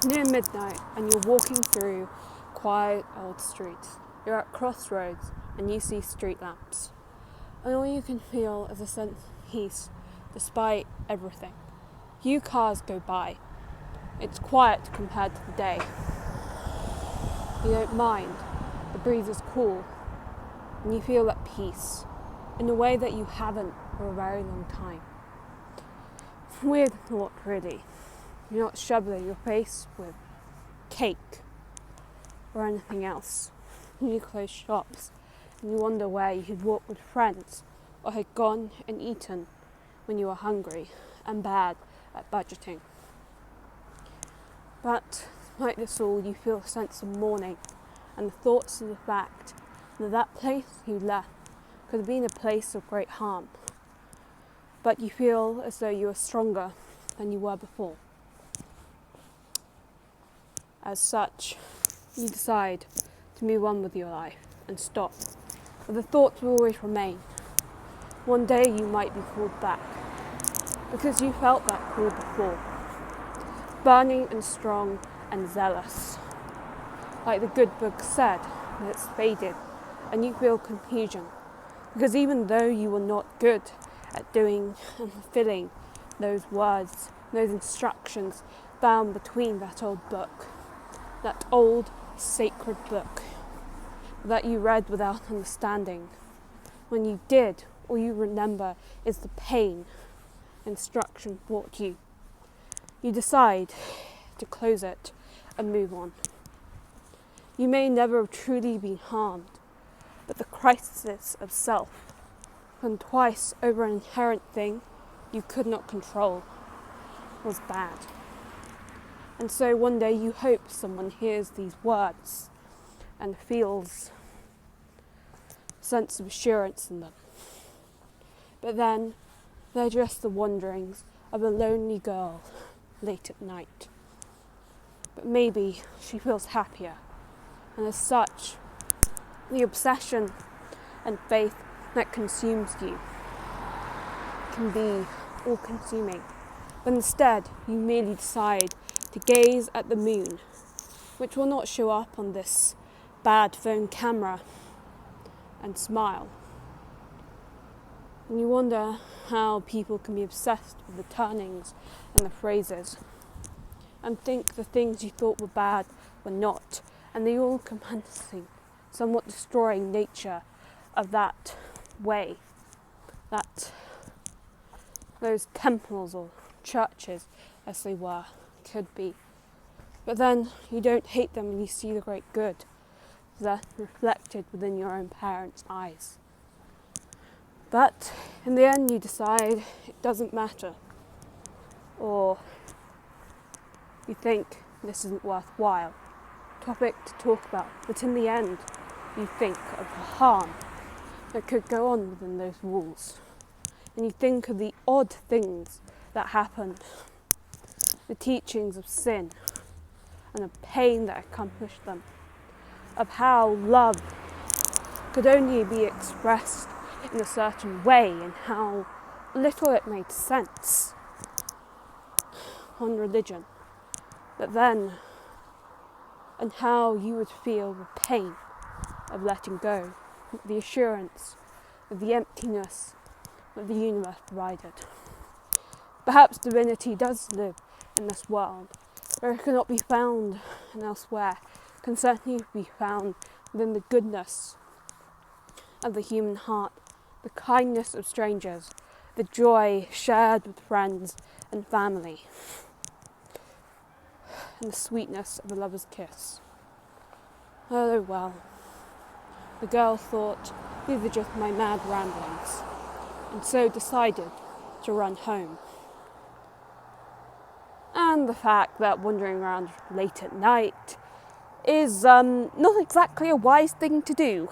near midnight and you're walking through quiet old streets. You're at crossroads and you see street lamps. And all you can feel is a sense of peace despite everything. Few cars go by. It's quiet compared to the day. You don't mind. The breeze is cool. And you feel at peace in a way that you haven't for a very long time. Weird thought, really. You're not shoveling your face with cake or anything else. You close shops and you wonder where you had walked with friends or had gone and eaten when you were hungry and bad at budgeting. But despite this all, you feel a sense of mourning and the thoughts of the fact that that place you left could have been a place of great harm. But you feel as though you are stronger than you were before. As such, you decide to move on with your life and stop. But the thoughts will always remain. One day you might be called back, because you felt that call before. Burning and strong and zealous. Like the good book said, that it's faded and you feel confusion. Because even though you were not good at doing and fulfilling those words, those instructions found between that old book, that old sacred book that you read without understanding. When you did, all you remember is the pain instruction brought you. You decide to close it and move on. You may never have truly been harmed, but the crisis of self, and twice over an inherent thing you could not control, was bad. And so one day you hope someone hears these words and feels a sense of assurance in them. But then they're just the wanderings of a lonely girl late at night. But maybe she feels happier, and as such, the obsession and faith that consumes you can be all-consuming. But instead, you merely decide to gaze at the moon, which will not show up on this bad phone camera, and smile. And you wonder how people can be obsessed with the turnings and the phrases, and think the things you thought were bad were not, and the all-encompassing, somewhat destroying nature of that way, that those temples or churches, as they were, could be. But then you don't hate them and you see the great good that reflected within your own parents' eyes. But in the end you decide it doesn't matter, or you think this isn't worthwhile topic to talk about, but in the end you think of the harm that could go on within those walls, and you think of the odd things that happened, the teachings of sin and of pain that accomplished them, of how love could only be expressed in a certain way and how little it made sense on religion. But then, and how you would feel the pain of letting go, the assurance of the emptiness that the universe provided. Perhaps divinity does live in this world, where it cannot be found elsewhere, can certainly be found within the goodness of the human heart, the kindness of strangers, the joy shared with friends and family, and the sweetness of a lover's kiss. Oh well, the girl thought these were just my mad ramblings, and so decided to run home. And the fact that wandering around late at night is not exactly a wise thing to do.